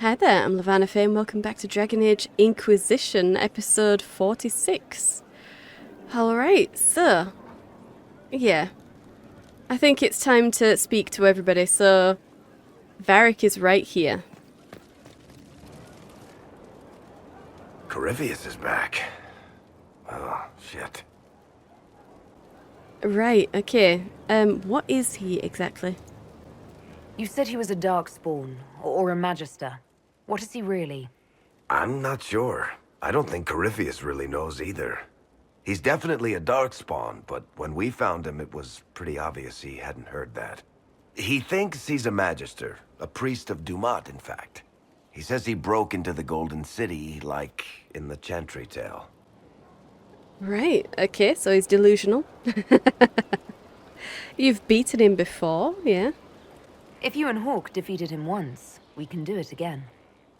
Hi there, I'm Lavellan and welcome back to Dragon Age Inquisition, episode 46. Alright, so, yeah, I think it's time to speak to everybody, so Varric is right here. Corypheus is back. Oh, shit. Right, okay, what is he exactly? You said he was a Darkspawn, or a Magister. What is he really? I'm not sure. I don't think Corypheus really knows either. He's definitely a Darkspawn, but when we found him, it was pretty obvious he hadn't heard that. He thinks he's a Magister, a priest of Dumat, in fact. He says he broke into the Golden City, like in the Chantry tale. Right, okay, so he's delusional. You've beaten him before, yeah? If you and Hawk defeated him once, we can do it again.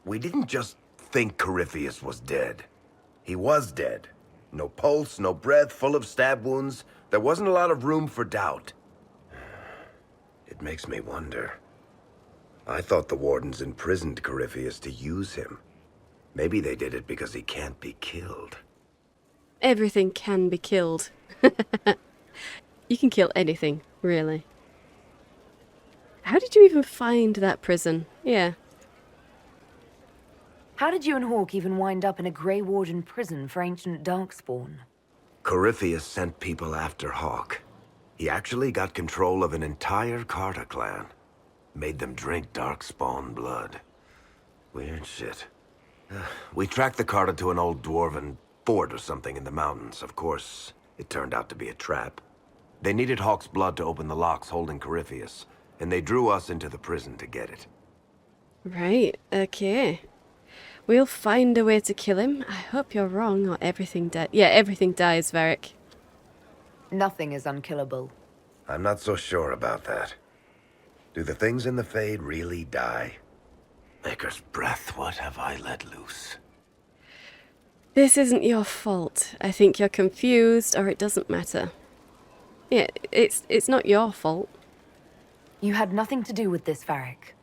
We didn't just think Corypheus was dead. He was dead. No pulse, no breath, full of stab wounds. There wasn't a lot of room for doubt. It makes me wonder. I thought the Wardens imprisoned Corypheus to use him. Maybe they did it because he can't be killed. Everything can be killed. You can kill anything, really. How did you even find that prison? Yeah. How did you and Hawk even wind up in a Grey Warden prison for ancient Darkspawn? Corypheus sent people after Hawk. He actually got control of an entire Carta clan. Made them drink Darkspawn blood. Weird shit. We tracked the Carta to an old dwarven fort or something in the mountains. Of course, it turned out to be a trap. They needed Hawk's blood to open the locks holding Corypheus, and they drew us into the prison to get it. Right, okay. We'll find a way to kill him. I hope you're wrong, or everything dies. Yeah, everything dies, Varric. Nothing is unkillable. I'm not so sure about that. Do the things in the Fade really die? Maker's breath, what have I let loose? This isn't your fault. I think you're confused, or it doesn't matter. Yeah, it's not your fault. You had nothing to do with this, Varric.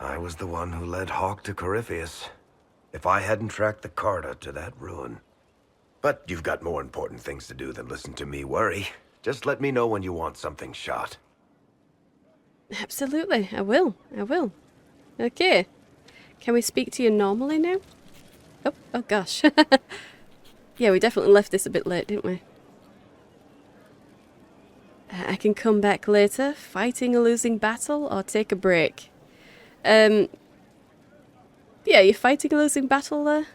I was the one who led Hawk to Corypheus. If I hadn't tracked the Carta to that ruin. But you've got more important things to do than listen to me worry. Just let me know when you want something shot. Absolutely, I will. Okay. Can we speak to you normally now? Oh gosh. Yeah, we definitely left this a bit late, didn't we? I can come back later, fighting a losing battle, or take a break. Yeah, you're fighting a losing battle there?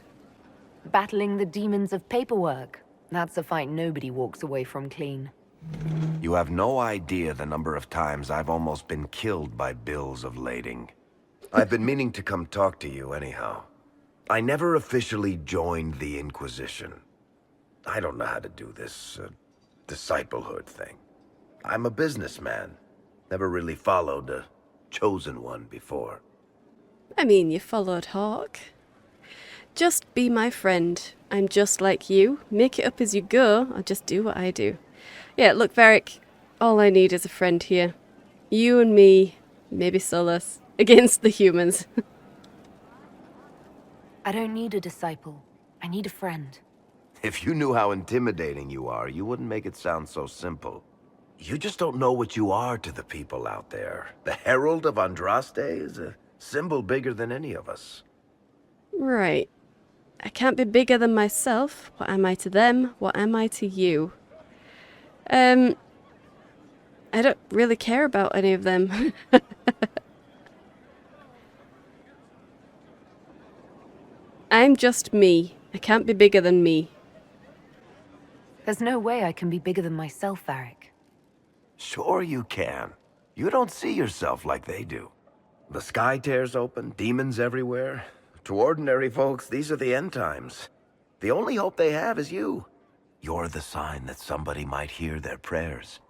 Battling the demons of paperwork. That's a fight nobody walks away from clean. You have no idea the number of times I've almost been killed by bills of lading. I've been meaning to come talk to you anyhow. I never officially joined the Inquisition. I don't know how to do this disciplehood thing. I'm a businessman. Never really followed a chosen one before. I mean, you followed Hawk. Just be my friend. I'm just like you. Make it up as you go, or just do what I do. Yeah, look, Varric, all I need is a friend here. You and me, maybe Seylis, against the humans. I don't need a disciple. I need a friend. If you knew how intimidating you are, you wouldn't make it sound so simple. You just don't know what you are to the people out there. The Herald of Andraste is a symbol bigger than any of us. Right. I can't be bigger than myself. What am I to them? What am I to you? I don't really care about any of them. I'm just me. I can't be bigger than me. There's no way I can be bigger than myself, Varric. Sure you can. You don't see yourself like they do. The sky tears open, demons everywhere. To ordinary folks, these are the end times. The only hope they have is you. You're the sign that somebody might hear their prayers.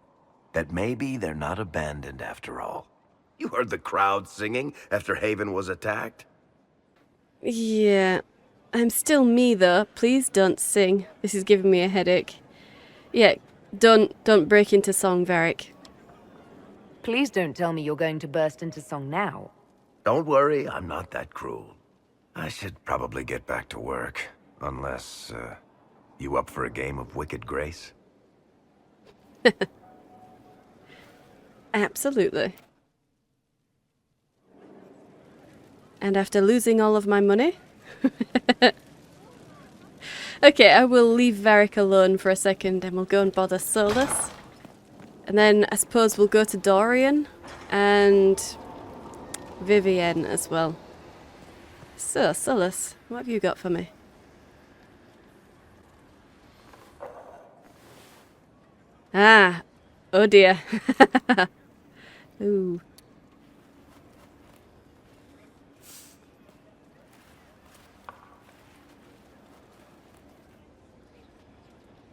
That maybe they're not abandoned after all. You heard the crowd singing after Haven was attacked? Yeah. I'm still me, though. Please don't sing. This is giving me a headache. Yeah, don't break into song, Varric. Please don't tell me you're going to burst into song now. Don't worry, I'm not that cruel. I should probably get back to work. Unless, you up for a game of Wicked Grace? Absolutely. And after losing all of my money? Okay, I will leave Varric alone for a second and we'll go and bother Seylis. And then I suppose we'll go to Dorian and Vivienne as well. So, Seylis, what have you got for me? Ah, oh dear. Ooh.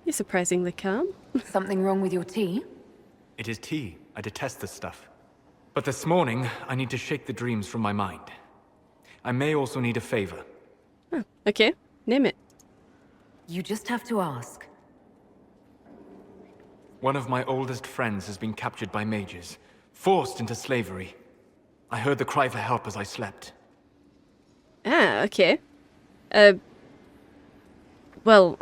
You're surprisingly calm. Something wrong with your tea? It is tea. I detest this stuff. But this morning, I need to shake the dreams from my mind. I may also need a favor. Oh, okay, name it. You just have to ask. One of my oldest friends has been captured by mages, forced into slavery. I heard the cry for help as I slept. Ah, okay. Well,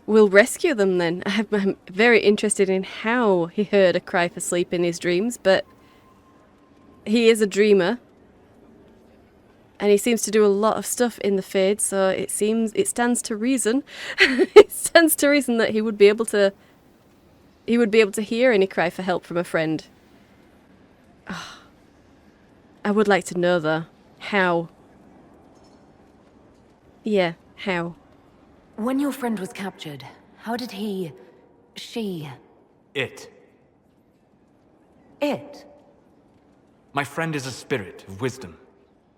we'll rescue them then. I'm very interested in how he heard a cry for sleep in his dreams, but he is a dreamer. And he seems to do a lot of stuff in the Fade, so it stands to reason. It stands to reason that he would be able to hear any cry for help from a friend. Oh, I would like to know though, how? Yeah, how? When your friend was captured, how did she... It. It? My friend is a spirit of wisdom.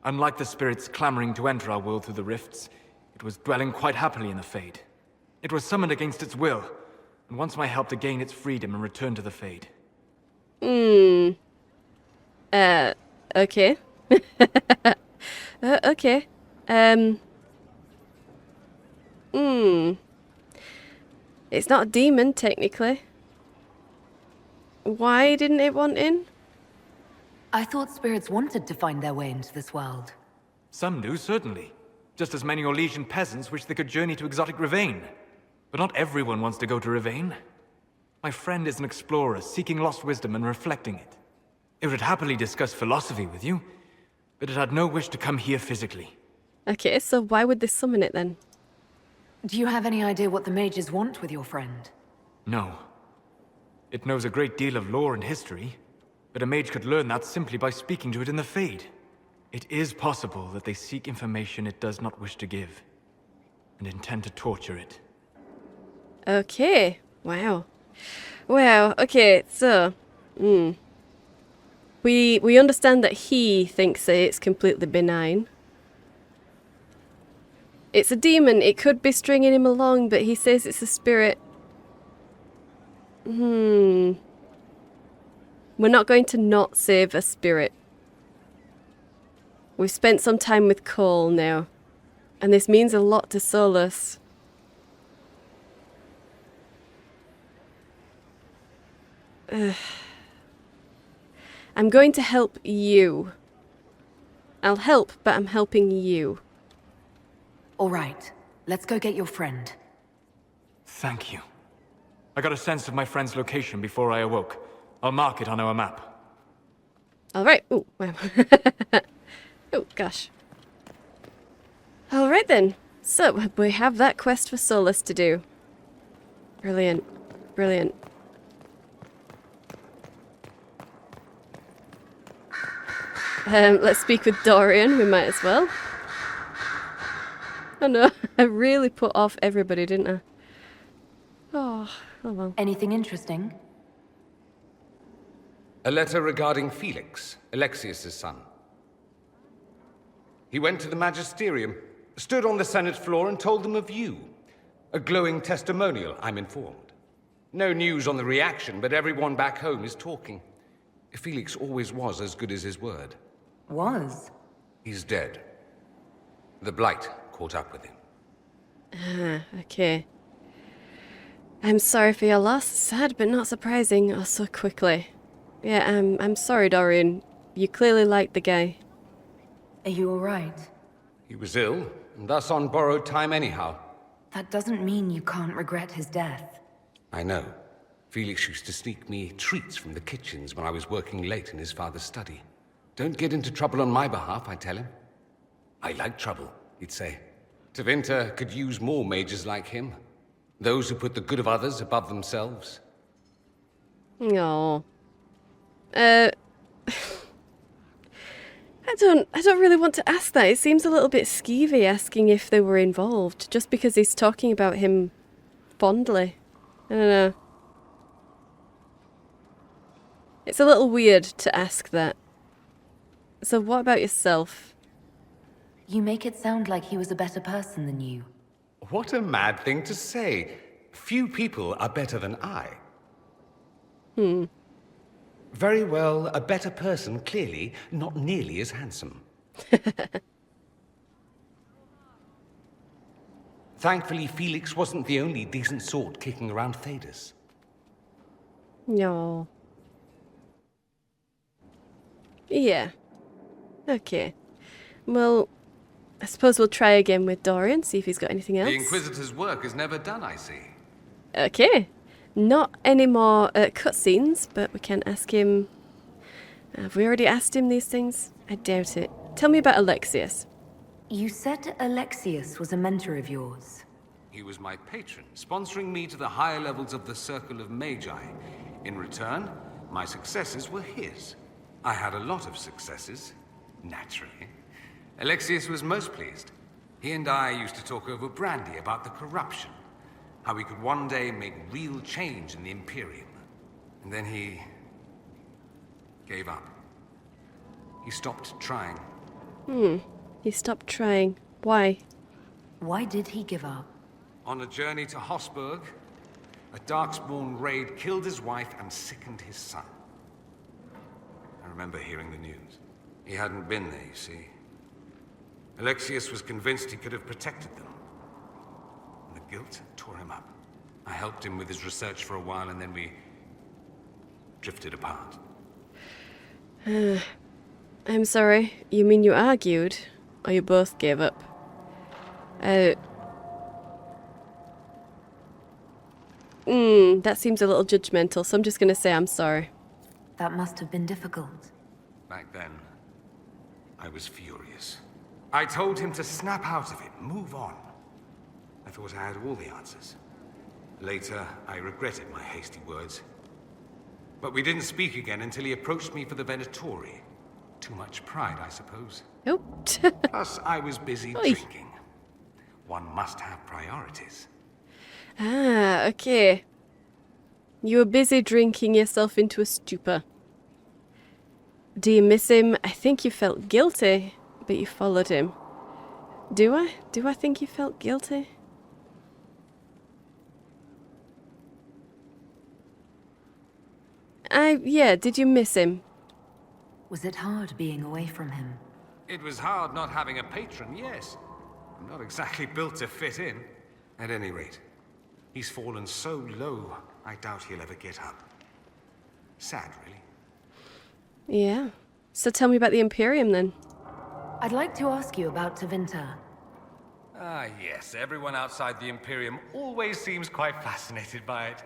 Unlike the spirits clamoring to enter our world through the rifts, it was dwelling quite happily in the Fade. It was summoned against its will, and wants my help to gain its freedom and return to the Fade. Okay. Okay. It's not a demon, technically. Why didn't it want in? I thought spirits wanted to find their way into this world. Some do, certainly. Just as many Orlesian peasants wish they could journey to exotic Rivain. But not everyone wants to go to Rivain. My friend is an explorer, seeking lost wisdom and reflecting it. It would happily discuss philosophy with you, but it had no wish to come here physically. Okay, so why would they summon it then? Do you have any idea what the mages want with your friend? No. It knows a great deal of lore and history, but a mage could learn that simply by speaking to it in the Fade. It is possible that they seek information it does not wish to give, and intend to torture it. Okay. Wow. Wow. Okay, so... We understand that he thinks that it's completely benign. It's a demon. It could be stringing him along, but he says it's a spirit. We're not going to not save a spirit. We've spent some time with Cole now, and this means a lot to Seylis. I'm going to help you. I'll help, but I'm helping you. All right, let's go get your friend. Thank you. I got a sense of my friend's location before I awoke. I'll mark it on our map. All right. Oh, wow. Oh, gosh. All right, then. So, we have that quest for Seylis to do. Brilliant. Brilliant. Let's speak with Dorian. We might as well. Oh, no. I really put off everybody, didn't I? Oh well. Anything interesting? A letter regarding Felix, Alexius's son. He went to the Magisterium, stood on the Senate floor and told them of you. A glowing testimonial, I'm informed. No news on the reaction, but everyone back home is talking. Felix always was as good as his word. Was? He's dead. The Blight caught up with him. Okay. I'm sorry for your loss. Sad, but not surprising. Oh, so quickly. Yeah, I'm sorry, Dorian. You clearly liked the guy. Are you all right? He was ill, and thus on borrowed time anyhow. That doesn't mean you can't regret his death. I know. Felix used to sneak me treats from the kitchens when I was working late in his father's study. Don't get into trouble on my behalf, I tell him. I like trouble, he'd say. Tevinter could use more mages like him. Those who put the good of others above themselves. No. I don't really want to ask that. It seems a little bit skeevy asking if they were involved, just because he's talking about him fondly. I don't know. It's a little weird to ask that. So what about yourself? You make it sound like he was a better person than you. What a mad thing to say. Few people are better than I. Very well, a better person, clearly, not nearly as handsome. Thankfully, Felix wasn't the only decent sort kicking around Thedas. No. Yeah. Okay. Well, I suppose we'll try again with Dorian, see if he's got anything else. The Inquisitor's work is never done, I see. Okay. Not any more cutscenes, but we can ask him... Have we already asked him these things? I doubt it. Tell me about Alexius. You said Alexius was a mentor of yours. He was my patron, sponsoring me to the higher levels of the Circle of Magi. In return, my successes were his. I had a lot of successes, naturally. Alexius was most pleased. He and I used to talk over brandy about the corruption, how we could one day make real change in the Imperium. And then he gave up. He stopped trying. He stopped trying. Why? Why did he give up? On a journey to Hosburg, a Darkspawn raid killed his wife and sickened his son. I remember hearing the news. He hadn't been there, you see. Alexius was convinced he could have protected them. And the guilt tore him up. I helped him with his research for a while, and then we drifted apart. I'm sorry. You mean you argued? Or you both gave up? That seems a little judgmental, so I'm just gonna say I'm sorry. That must have been difficult. Back then, I was furious. I told him to snap out of it, move on. I thought I had all the answers. Later, I regretted my hasty words. But we didn't speak again until he approached me for the Venatori. Too much pride, I suppose. Oh. Plus, I was busy Oy. drinking. One must have priorities. Ah, okay. You were busy drinking yourself into a stupor. Do you miss him? I think you felt guilty, but you followed him. Do I? Do I think you felt guilty? Yeah, did you miss him? Was it hard being away from him? It was hard not having a patron, yes. I'm not exactly built to fit in. At any rate, he's fallen so low, I doubt he'll ever get up. Sad, really. Yeah. So tell me about the Imperium then. I'd like to ask you about Tevinter. Ah, yes. Everyone outside the Imperium always seems quite fascinated by it.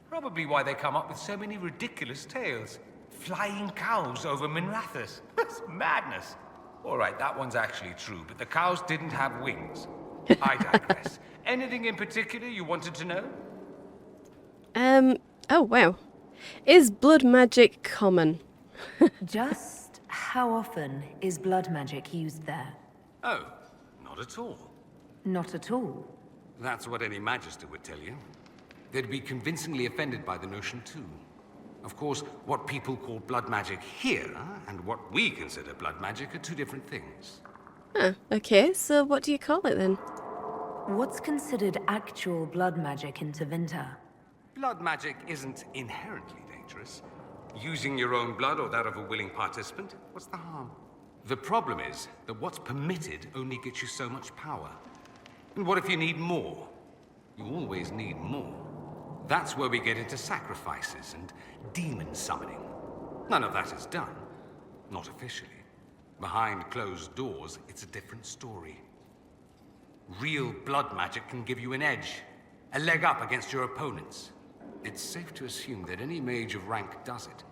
Probably why they come up with so many ridiculous tales. Flying cows over Minrathous. That's madness. All right, that one's actually true, but the cows didn't have wings. I digress. Anything in particular you wanted to know? Oh wow. Is blood magic common? Just how often is blood magic used there? Oh, not at all. Not at all. That's what any Magister would tell you. They'd be convincingly offended by the notion, too. Of course, what people call blood magic here, and what we consider blood magic, are two different things. Huh, okay, so what do you call it then? What's considered actual blood magic in Tevinter? Blood magic isn't inherently dangerous. Using your own blood or that of a willing participant, what's the harm? The problem is that what's permitted only gets you so much power. And what if you need more? You always need more. That's where we get into sacrifices and demon summoning. None of that is done. Not officially. Behind closed doors, it's a different story. Real blood magic can give you an edge, a leg up against your opponents. It's safe to assume that any mage of rank does it.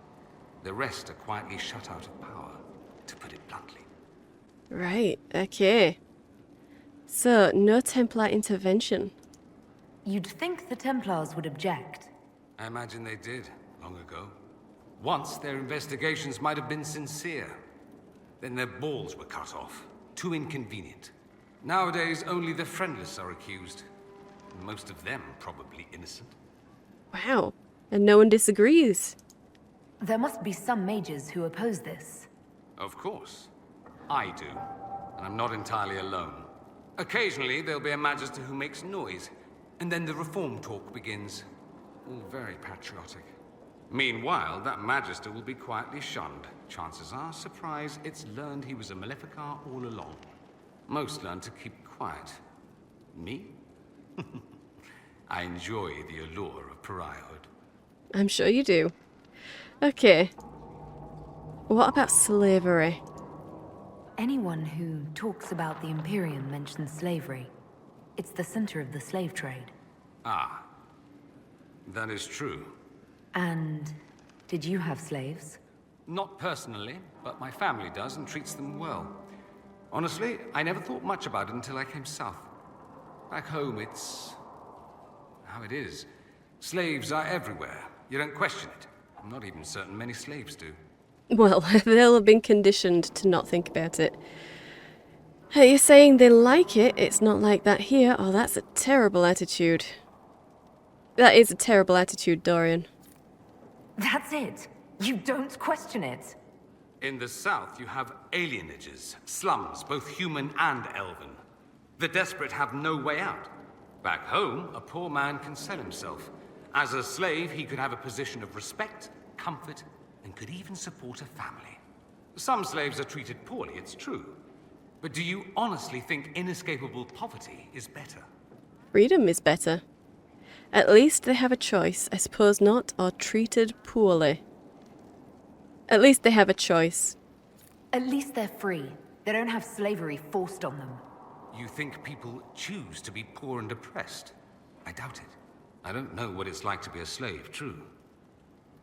The rest are quietly shut out of power, to put it bluntly. Right, okay. So, no Templar intervention. You'd think the Templars would object. I imagine they did, long ago. Once, their investigations might have been sincere. Then their balls were cut off. Too inconvenient. Nowadays, only the friendless are accused. Most of them probably innocent. Wow, and no one disagrees. There must be some mages who oppose this. Of course. I do. And I'm not entirely alone. Occasionally, there'll be a magister who makes noise, and then the reform talk begins. All very patriotic. Meanwhile, that magister will be quietly shunned. Chances are, surprise, it's learned he was a Maleficar all along. Most learn to keep quiet. Me? I enjoy the allure of pariahhood. I'm sure you do. Okay. What about slavery? Anyone who talks about the Imperium mentions slavery. It's the center of the slave trade. Ah. That is true. And did you have slaves? Not personally, but my family does and treats them well. Honestly, I never thought much about it until I came south. Back home, it's how it is. Slaves are everywhere. You don't question it. I'm not even certain many slaves do. Well, they'll have been conditioned to not think about it. Are you saying they like it? It's not like that here. Oh, that's a terrible attitude. That is a terrible attitude, Dorian. That's it. You don't question it. In the south, you have alienages, slums, both human and elven. The desperate have no way out. Back home, a poor man can sell himself. As a slave, he could have a position of respect, comfort, and could even support a family. Some slaves are treated poorly, it's true. But do you honestly think inescapable poverty is better? Freedom is better. At least they have a choice. I suppose not, or treated poorly. At least they have a choice. At least they're free. They don't have slavery forced on them. You think people choose to be poor and oppressed? I doubt it. I don't know what it's like to be a slave, true.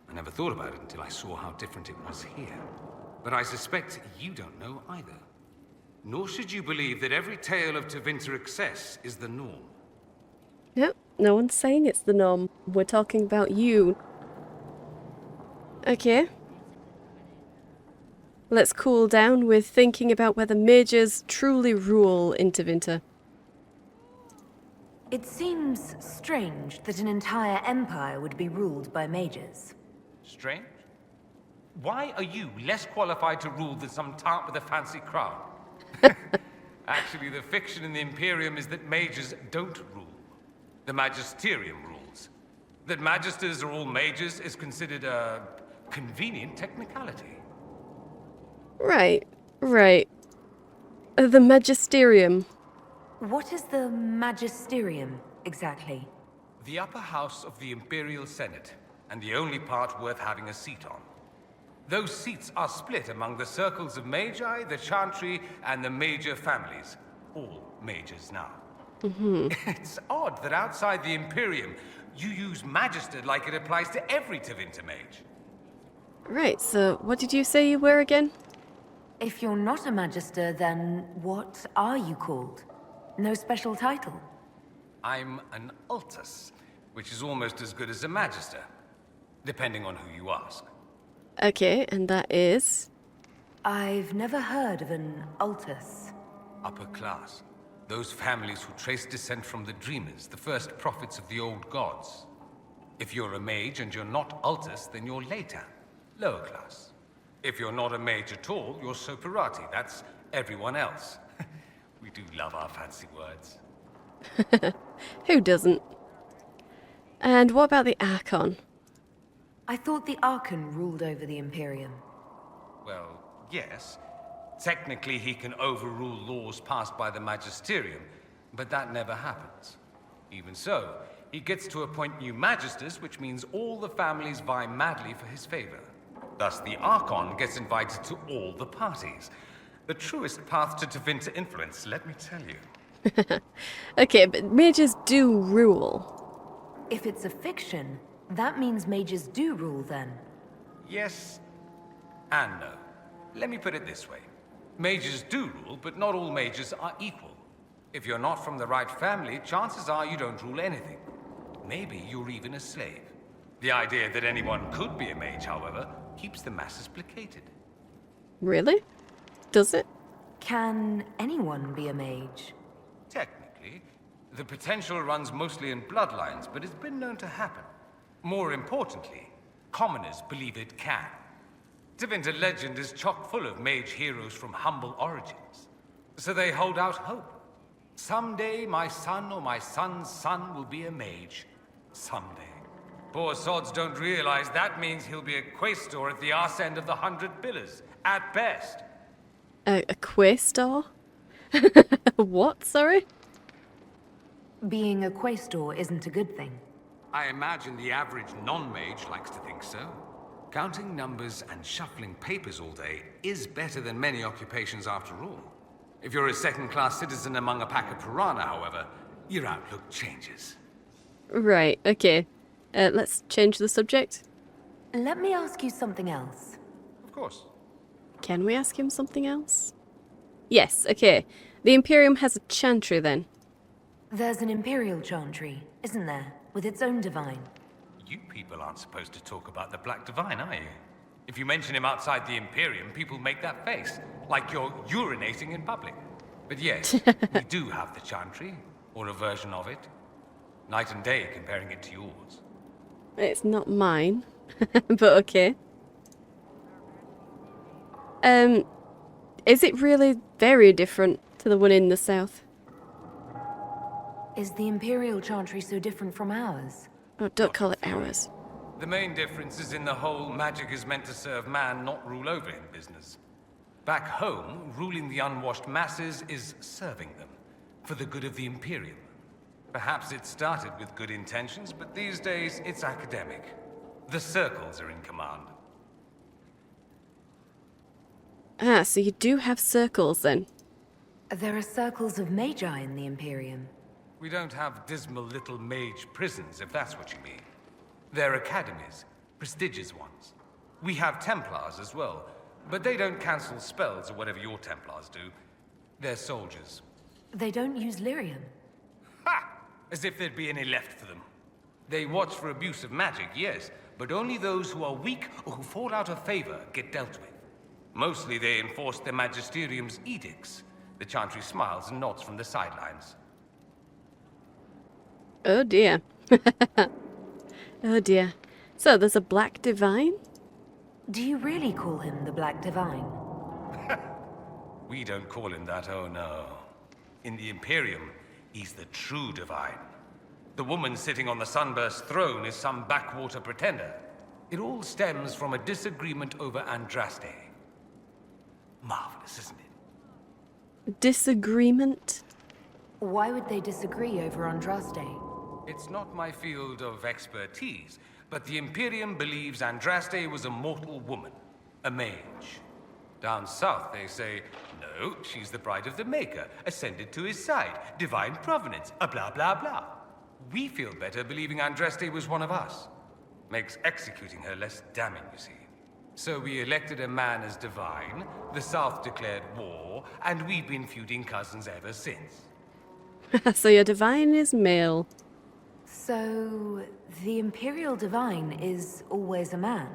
I never thought about it until I saw how different it was here. But I suspect you don't know either. Nor should you believe that every tale of Tevinter excess is the norm. Yep, no one's saying it's the norm. We're talking about you. Okay. Let's cool down with thinking about whether mages truly rule in Tevinter. It seems strange that an entire empire would be ruled by mages. Strange? Why are you less qualified to rule than some tart with a fancy crown? Actually, the fiction in the Imperium is that mages don't rule. The Magisterium rules. That magisters are all mages is considered a convenient technicality. Right. The Magisterium. What is the Magisterium, exactly? The upper house of the Imperial Senate, and the only part worth having a seat on. Those seats are split among the circles of Magi, the Chantry, and the major families. All mages now. It's odd that outside the Imperium, you use Magister like it applies to every Tevinter mage. Right, so what did you say you were again? If you're not a Magister, then what are you called? No special title? I'm an Altus, which is almost as good as a Magister, depending on who you ask. Okay, and that is? I've never heard of an Altus. Upper class. Those families who trace descent from the Dreamers, the first prophets of the old gods. If you're a mage and you're not Altus, then you're later, lower class. If you're not a mage at all, you're Soperati. That's everyone else. We do love our fancy words. Who doesn't? And what about the Archon? I thought the Archon ruled over the Imperium. Well, yes. Technically, he can overrule laws passed by the Magisterium, but that never happens. Even so, he gets to appoint new Magisters, which means all the families vie madly for his favor. Thus, the Archon gets invited to all the parties. The truest path to Tevinter influence, let me tell you. Okay, but mages do rule. If it's a fiction, that means mages do rule then. Yes and no. Let me put it this way. Mages do rule, but not all mages are equal. If you're not from the right family, chances are you don't rule anything. Maybe you're even a slave. The idea that anyone could be a mage, however, keeps the masses placated. Really? Does it? Can anyone be a mage? Technically, the potential runs mostly in bloodlines, but it's been known to happen. More importantly, commoners believe it can. Tevinter legend is chock full of mage heroes from humble origins. So they hold out hope. Someday my son or my son's son will be a mage. Someday. Poor sods don't realize that means he'll be a quaestor at the arse end of the 100 pillars, at best. A quaestor? What, sorry? Being a quaestor isn't a good thing. I imagine the average non-mage likes to think so. Counting numbers and shuffling papers all day is better than many occupations after all. If you're a second-class citizen among a pack of piranha, however, your outlook changes. Right, okay. Let's change the subject. Let me ask you something else. Of course. Can we ask him something else? Yes, okay. The Imperium has a chantry then. There's an Imperial Chantry, isn't there? With its own divine. You people aren't supposed to talk about the Black Divine, are you? If you mention him outside the Imperium, people make that face, like you're urinating in public. But yes, we do have the Chantry, or a version of it. Night and day comparing it to yours. It's not mine, but okay. Is it really very different to the one in the south? Is the Imperial Chantry so different from ours? Oh, don't call it ours. The main difference is in the whole magic is meant to serve man, not rule over him business. Back home, ruling the unwashed masses is serving them, for the good of the Imperium. Perhaps it started with good intentions, but these days it's academic. The circles are in command. Ah, so you do have circles then. There are circles of magi in the Imperium. We don't have dismal little mage prisons, if that's what you mean. They're academies, prestigious ones. We have Templars as well, but they don't cancel spells or whatever your Templars do. They're soldiers. They don't use lyrium. Ha! As if there'd be any left for them. They watch for abuse of magic, yes, but only those who are weak or who fall out of favor get dealt with. Mostly they enforce their magisterium's edicts. The Chantry smiles and nods from the sidelines. Oh dear. Oh dear. So there's a Black Divine? Do you really call him the Black Divine? We don't call him that, oh no. In the Imperium, he's the true divine. The woman sitting on the Sunburst throne is some backwater pretender. It all stems from a disagreement over Andraste. Marvelous, isn't it? Disagreement? Why would they disagree over Andraste? It's not my field of expertise, but the Imperium believes Andraste was a mortal woman, a mage. Down south, they say, no, she's the bride of the Maker, ascended to his side, divine provenance, a blah blah blah. We feel better believing Andraste was one of us. Makes executing her less damning, you see. So we elected a man as divine, the South declared war, and we've been feuding cousins ever since. So your divine is male. So, the Imperial Divine is always a man?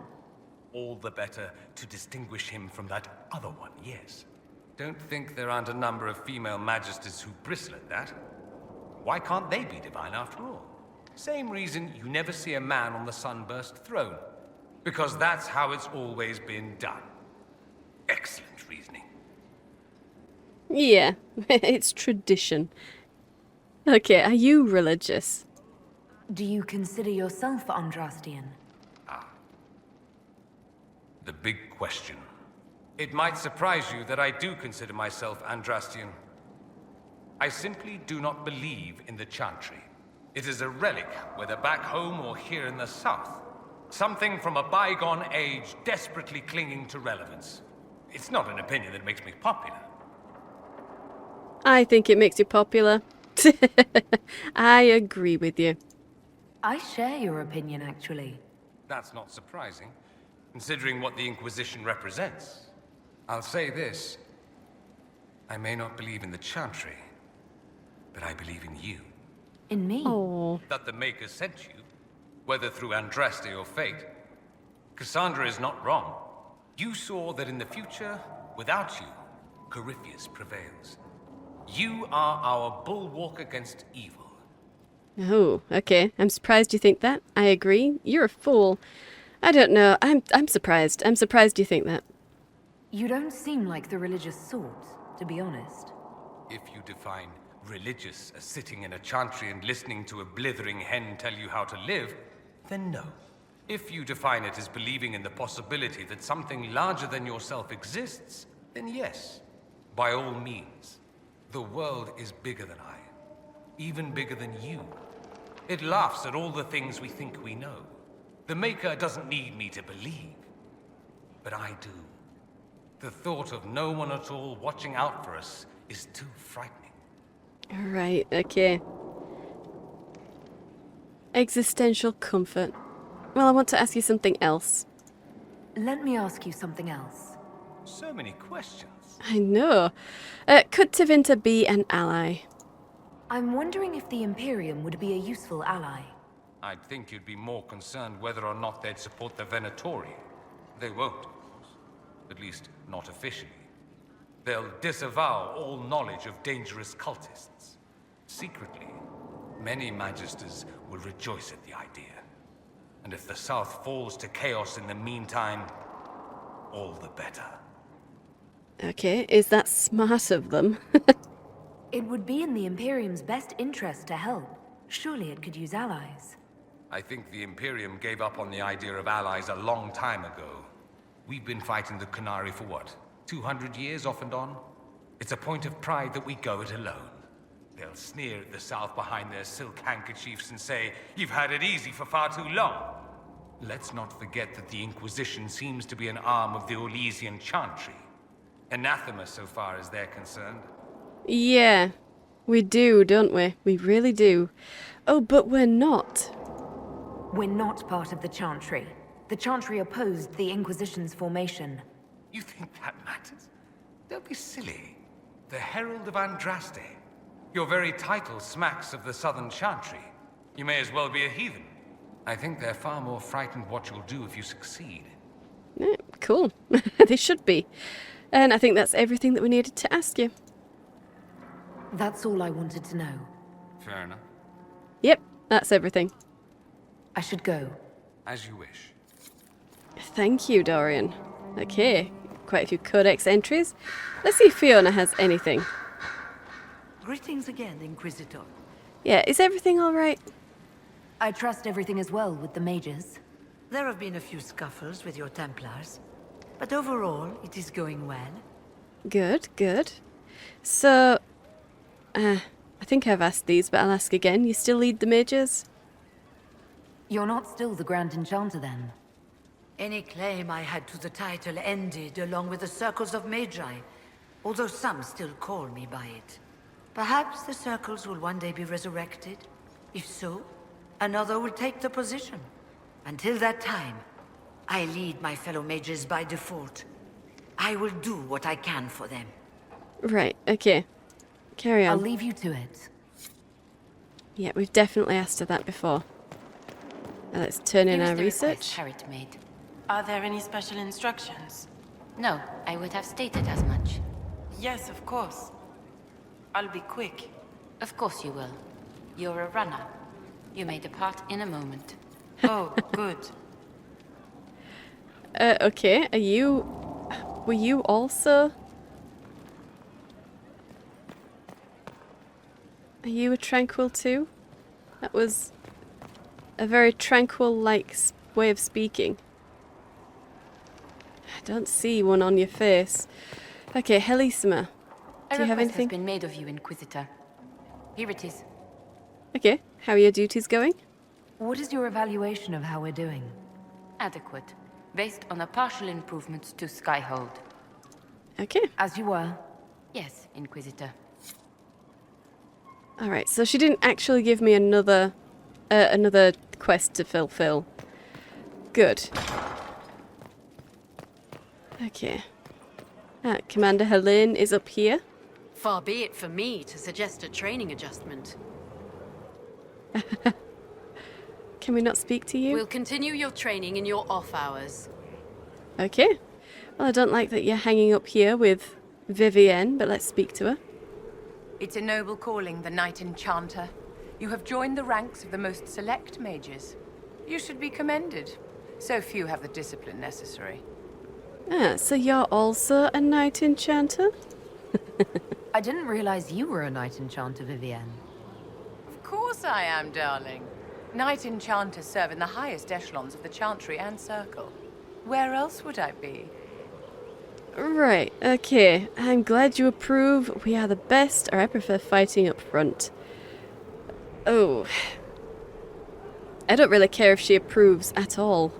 All the better to distinguish him from that other one, yes. Don't think there aren't a number of female magisters who bristle at that. Why can't they be divine after all? Same reason you never see a man on the Sunburst throne. Because that's how it's always been done. Excellent reasoning. Yeah, it's tradition. Okay, are you religious? Do you consider yourself Andrastian? The big question. It might surprise you that I do consider myself Andrastian. I simply do not believe in the Chantry. It is a relic, whether back home or here in the south. Something from a bygone age desperately clinging to relevance. It's not an opinion that makes me popular. I think it makes you popular. I agree with you. I share your opinion, actually. That's not surprising, considering what the Inquisition represents. I'll say this. I may not believe in the Chantry, but I believe in you. In me? Oh, That the Maker sent you, whether through Andraste or fate. Cassandra is not wrong. You saw that in the future, without you, Corypheus prevails. You are our bulwark against evil. oh, okay. I'm surprised you think that. I agree. You're a fool. I don't know. I'm surprised. I'm surprised you think that. You don't seem like the religious sort, to be honest. If you define religious as sitting in a chantry and listening to a blithering hen tell you how to live, then no. If you define it as believing in the possibility that something larger than yourself exists, then yes, by all means. The world is bigger than I, even bigger than you. It laughs at all the things we think we know. The Maker doesn't need me to believe, but I do. The thought of no one at all watching out for us is too frightening. Right, okay. Existential comfort. Well, I want to ask you something else. Let me ask you something else. So many questions. I know. Could Tevinter be an ally? I'm wondering if the Imperium would be a useful ally. I'd think you'd be more concerned whether or not they'd support the Venatori. They won't, of course. At least, not officially. They'll disavow all knowledge of dangerous cultists. Secretly, many Magisters will rejoice at the idea. And if the South falls to chaos in the meantime, all the better. Okay, is that smart of them? It would be in the Imperium's best interest to help. Surely it could use allies. I think the Imperium gave up on the idea of allies a long time ago. We've been fighting the Qunari for what, 200 years off and on? It's a point of pride that we go it alone. They'll sneer at the South behind their silk handkerchiefs and say, "You've had it easy for far too long." Let's not forget that the Inquisition seems to be an arm of the Orlesian Chantry. Anathema so far as they're concerned. Yeah, we do, don't we? We really do. Oh, but we're not. We're not part of the Chantry. The Chantry opposed the Inquisition's formation. You think that matters? Don't be silly. The Herald of Andraste. Your very title smacks of the Southern Chantry. You may as well be a heathen. I think they're far more frightened what you'll do if you succeed. Yeah, cool. They should be. And I think that's everything that we needed to ask you. That's all I wanted to know. Fair enough. Yep, that's everything. I should go. As you wish. Thank you, Dorian. Okay, quite a few codex entries. Let's see if Fiona has anything. Greetings again, Inquisitor. Yeah, is everything all right? I trust everything is well with the mages. There have been a few scuffles with your Templars, but overall, it is going well. Good, good. So, I think I've asked these, but I'll ask again. You still lead the mages? You're not still the Grand Enchanter, then? Any claim I had to the title ended along with the Circles of Magi, although some still call me by it. Perhaps the Circles will one day be resurrected. If so, another will take the position. Until that time, I lead my fellow mages by default. I will do what I can for them. Right, okay. Carry I'll on. leave you to it. Yeah, we've definitely asked her that before. Now let's turn in Here's our the request research. Harriet made. Are there any special instructions? No, I would have stated as much. Yes, of course. I'll be quick. Of course you will. You're a runner. You may depart in a moment. Oh, good. Okay, are you... Were you also... Are you a tranquil too? That was a very tranquil-like way of speaking. I don't see one on your face. Okay, Helisima. A Do you have request anything? has been made of you, Inquisitor. Here it is. Okay, how are your duties going? What is your evaluation of how we're doing? Adequate. Based on the partial improvements to Skyhold. Okay, As you were. Yes, Inquisitor. Alright, so she didn't actually give me another quest to fulfill. Good. Okay. Commander Helene is up here. Far be it for me to suggest a training adjustment. Can we not speak to you? We'll continue your training in your off hours. Okay. Well, I don't like that you're hanging up here with Vivienne, but let's speak to her. It's a noble calling, the Knight Enchanter. You have joined the ranks of the most select mages. You should be commended. So few have the discipline necessary. So you're also a Knight Enchanter? I didn't realize you were a Knight Enchanter, Vivienne. Of course I am, darling. Knight Enchanters serve in the highest echelons of the Chantry and Circle. Where else would I be? Right, okay. I'm glad you approve. We are the best, or I prefer fighting up front. Oh. I don't really care if she approves at all.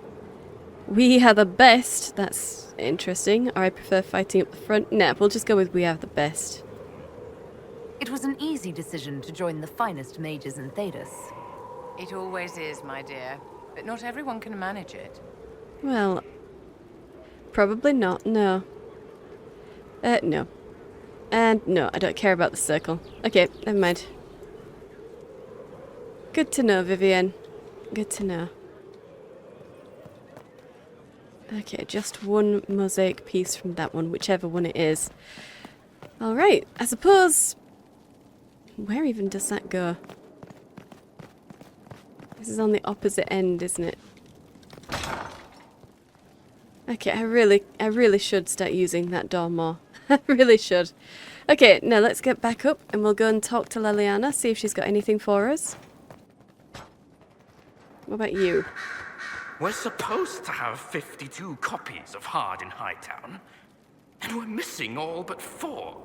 We are the best. That's interesting. Or I prefer fighting up the front. Nah, we'll just go with we are the best. It was an easy decision to join the finest mages in Thedas. It always is, my dear. But not everyone can manage it. Well, probably not, no. No. And no, I don't care about the circle. Okay, never mind. Good to know, Vivienne. Good to know. Okay, just one mosaic piece from that one, whichever one it is. Alright, I suppose... Where even does that go? This is on the opposite end, isn't it? Okay, I really should start using that door more. I really should. Okay, now let's get back up and we'll go and talk to Leliana, see if she's got anything for us. What about you? We're supposed to have 52 copies of Hard in Hightown, and we're missing all but 4.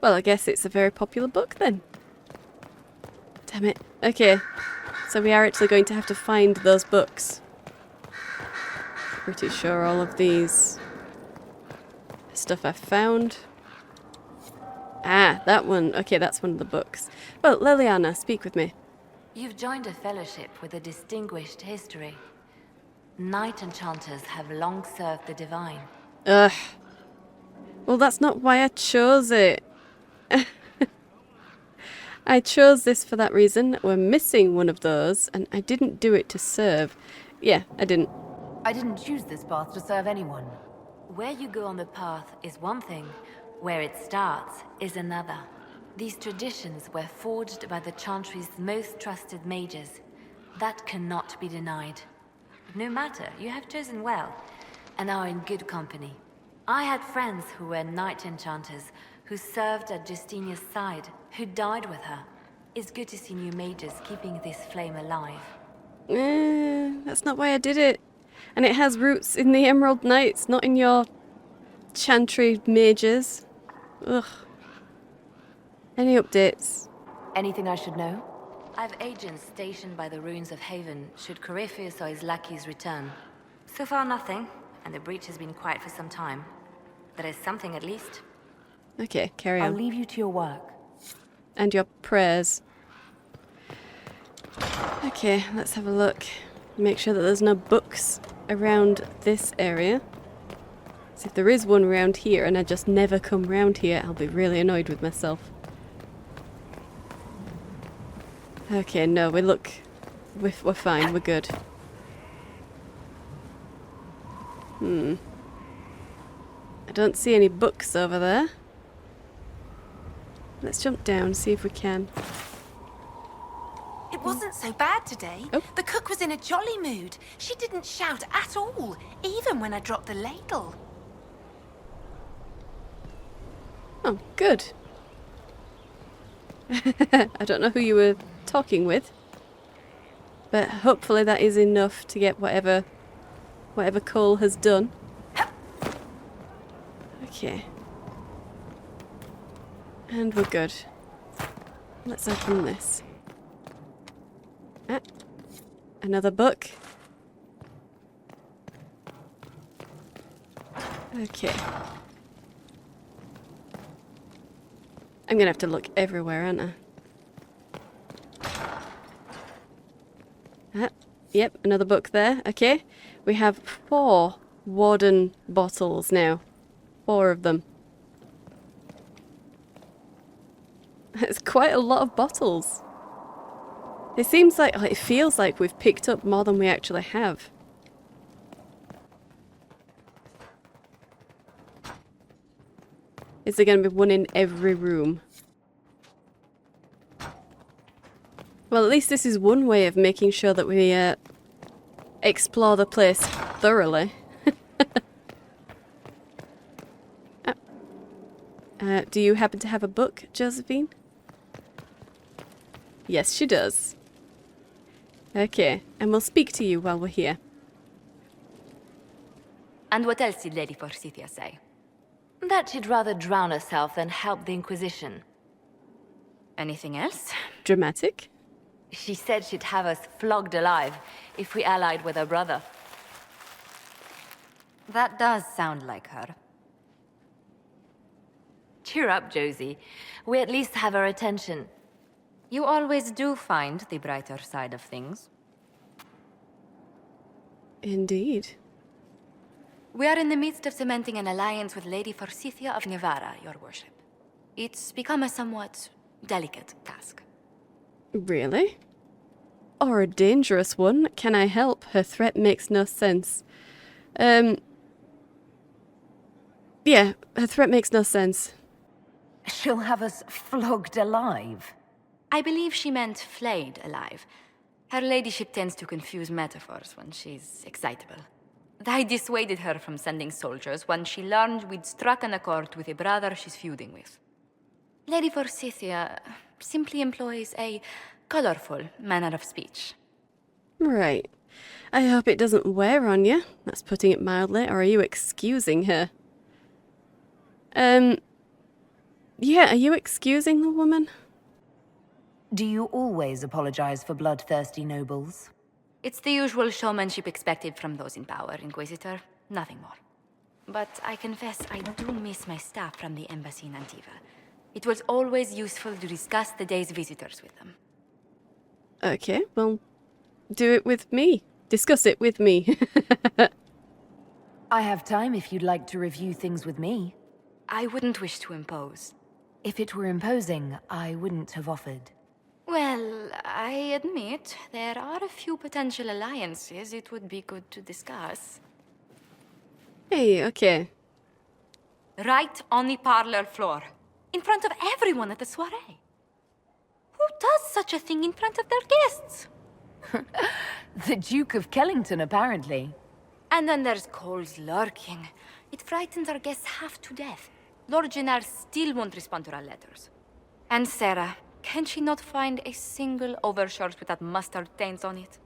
Well, I guess it's a very popular book then. Damn it. Okay, so we are actually going to have to find those books. Pretty sure all of these stuff I've found. Ah, that one. Okay, that's one of the books. Well, Leliana, speak with me. You've joined a fellowship with a distinguished history. Knight Enchanters have long served the divine. Ugh. Well, that's not why I chose it. I chose this for that reason. We're missing one of those, and I didn't do it to serve. Yeah, I didn't. I didn't choose this path to serve anyone. Where you go on the path is one thing, where it starts is another. These traditions were forged by the Chantry's most trusted mages. That cannot be denied. No matter, you have chosen well, and are in good company. I had friends who were Knight Enchanters, who served at Justinia's side, who died with her. It's good to see new mages keeping this flame alive. That's not why I did it. And it has roots in the Emerald Knights, not in your Chantry mages. Ugh. Any updates? Anything I should know? I've agents stationed by the ruins of Haven, should Corypheus or his lackeys return. So far nothing, and the breach has been quiet for some time. There is something at least. Okay, carry on. I'll leave you to your work. And your prayers. Okay, let's have a look. Make sure that there's no books around this area. So if there is one around here and I just never come round here, I'll be really annoyed with myself. Okay, no, we're fine, we're good. I don't see any books over there. Let's jump down, see if we can. It wasn't so bad today. Oh. The cook was in a jolly mood. She didn't shout at all, even when I dropped the ladle. Oh, good. I don't know who you were talking with, but hopefully that is enough to get whatever Cole has done. Okay. And we're good. Let's open this. Ah, another book. Okay. I'm gonna have to look everywhere, aren't I? Yep, another book there. Okay. We have 4 Warden bottles now. 4 of them. It's quite a lot of bottles. It seems like, it feels like we've picked up more than we actually have. Is there going to be one in every room? Well, at least this is one way of making sure that we explore the place thoroughly. Do you happen to have a book, Josephine? Yes, she does. Okay, and we'll speak to you while we're here. And what else did Lady Forsythia say? That she'd rather drown herself than help the Inquisition. Anything else? Dramatic? She said she'd have us flogged alive if we allied with her brother. That does sound like her. Cheer up, Josie. We at least have her attention. You always do find the brighter side of things. Indeed. We are in the midst of cementing an alliance with Lady Forsythia of Navarra, your worship. It's become a somewhat delicate task. Really? Or a dangerous one? Can I help? Her threat makes no sense. Yeah, her threat makes no sense. She'll have us flogged alive. I believe she meant flayed alive. Her ladyship tends to confuse metaphors when she's excitable. I dissuaded her from sending soldiers when she learned we'd struck an accord with a brother she's feuding with. Lady Forsythia simply employs a colorful manner of speech. Right. I hope it doesn't wear on you. That's putting it mildly. Or are you excusing her? Yeah, are you excusing the woman? Do you always apologize for bloodthirsty nobles? It's the usual showmanship expected from those in power, Inquisitor. Nothing more. But I confess I do miss my staff from the embassy in Antiva. It was always useful to discuss the day's visitors with them. Okay, well, do it with me. Discuss it with me. I have time if you'd like to review things with me. I wouldn't wish to impose. If it were imposing, I wouldn't have offered. Well, I admit there are a few potential alliances it would be good to discuss. Hey, okay. Right on the parlor floor, in front of everyone at the soiree. Who does such a thing in front of their guests? The Duke of Kellington, apparently. And then there's Cole's lurking. It frightens our guests half to death. Lord Gennard still won't respond to our letters. And Sarah, can she not find a single overshirt with that mustard taint on it?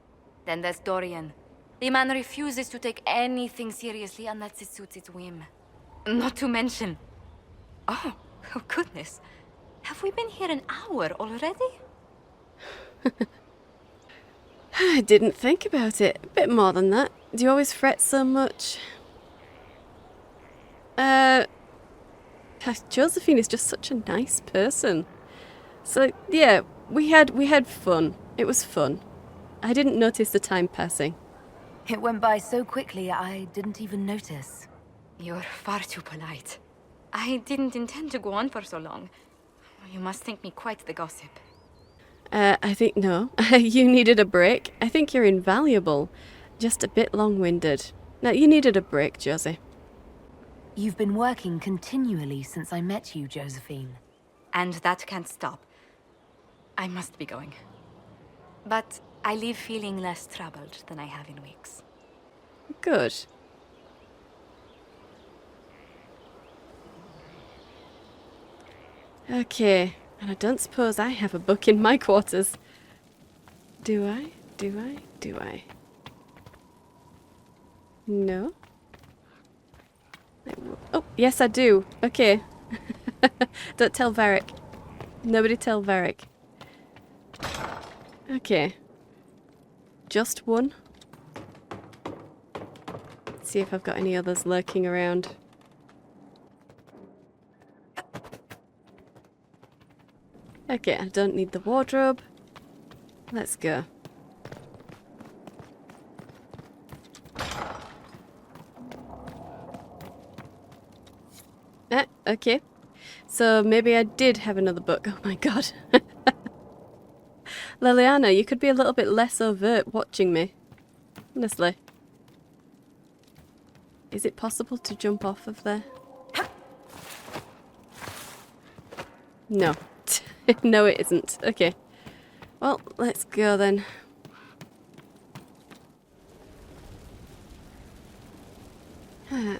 Then there's Dorian. The man refuses to take anything seriously unless it suits its whim. Not to mention... Oh goodness. Have we been here an hour already? I didn't think about it. A bit more than that. Do you always fret so much? Josephine is just such a nice person. So, yeah, we had fun. It was fun. I didn't notice the time passing. It went by so quickly, I didn't even notice. You're far too polite. I didn't intend to go on for so long. You must think me quite the gossip. I think no. You needed a break. I think you're invaluable. Just a bit long-winded. No, you needed a break, Josie. You've been working continually since I met you, Josephine. And that can't stop. I must be going. But I leave feeling less troubled than I have in weeks. Good. Okay, and I don't suppose I have a book in my quarters. Do I? Do I? Do I? No? Oh, yes I do. Okay. Don't tell Varric. Nobody tell Varric. Okay. Just one. Let's see if I've got any others lurking around. Okay, I don't need the wardrobe. Let's go. Okay. So maybe I did have another book. Oh my god. Liliana, you could be a little bit less overt watching me. Honestly. Is it possible to jump off of there? No. No, it isn't. Okay. Well, let's go then.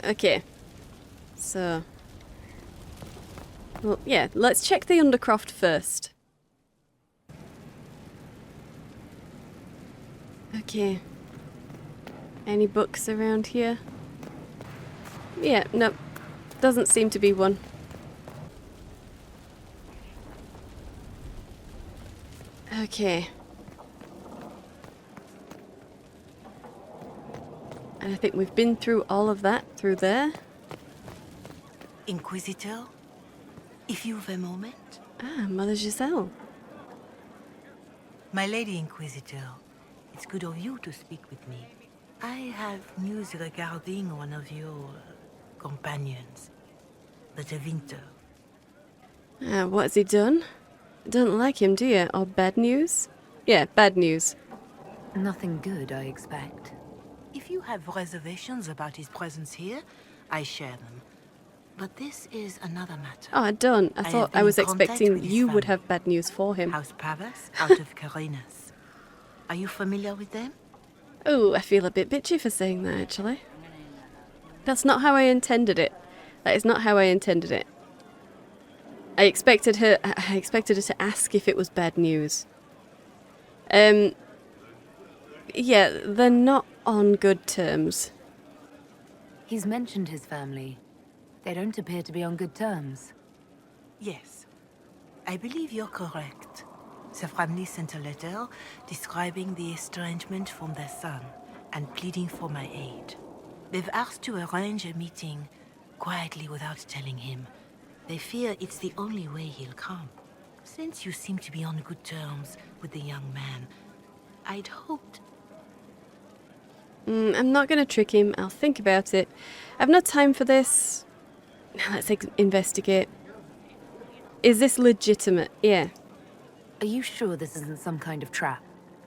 Okay. So... well, yeah, let's check the Undercroft first. Okay. Any books around here? Yeah, no. Doesn't seem to be one. Okay. And I think we've been through all of that through there. Inquisitor, if you've a moment. Ah, Mother Giselle. My Lady Inquisitor, it's good of you to speak with me. I have news regarding one of your companions, the Tevinter. What has he done? Don't like him, do you? Or bad news? Yeah, bad news. Nothing good, I expect. If you have reservations about his presence here, I share them. But this is another matter. Oh, I don't. I thought I was expecting you would have bad news for him. House Pavas, out of Carinas. Are you familiar with them? Oh, I feel a bit bitchy for saying that, actually. That's not how I intended it. That is not how I intended it. I expected her to ask if it was bad news. Yeah, they're not on good terms. He's mentioned his family. They don't appear to be on good terms. Yes. I believe you're correct. The family sent a letter describing the estrangement from their son and pleading for my aid. They've asked to arrange a meeting quietly without telling him. They fear it's the only way he'll come. Since you seem to be on good terms with the young man, I'd hoped... I'm not going to trick him. I'll think about it. I've no time for this. Let's investigate. Is this legitimate? Yeah. Are you sure this isn't some kind of trap?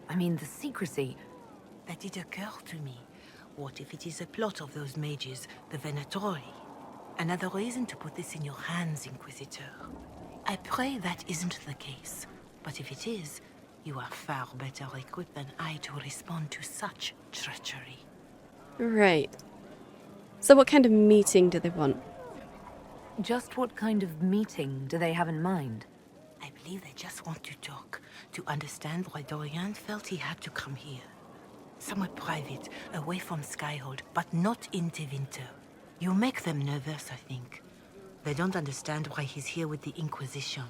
I mean, the secrecy... That did occur to me. What if it is a plot of those mages, the Venatori? Another reason to put this in your hands, Inquisitor. I pray that isn't the case. But if it is, you are far better equipped than I to respond to such treachery. Right. So what kind of meeting do they want? Just what kind of meeting do they have in mind? I believe they just want to talk, to understand why Dorian felt he had to come here. Somewhere private, away from Skyhold, but not in Tevinter. You make them nervous, I think. They don't understand why he's here with the Inquisition.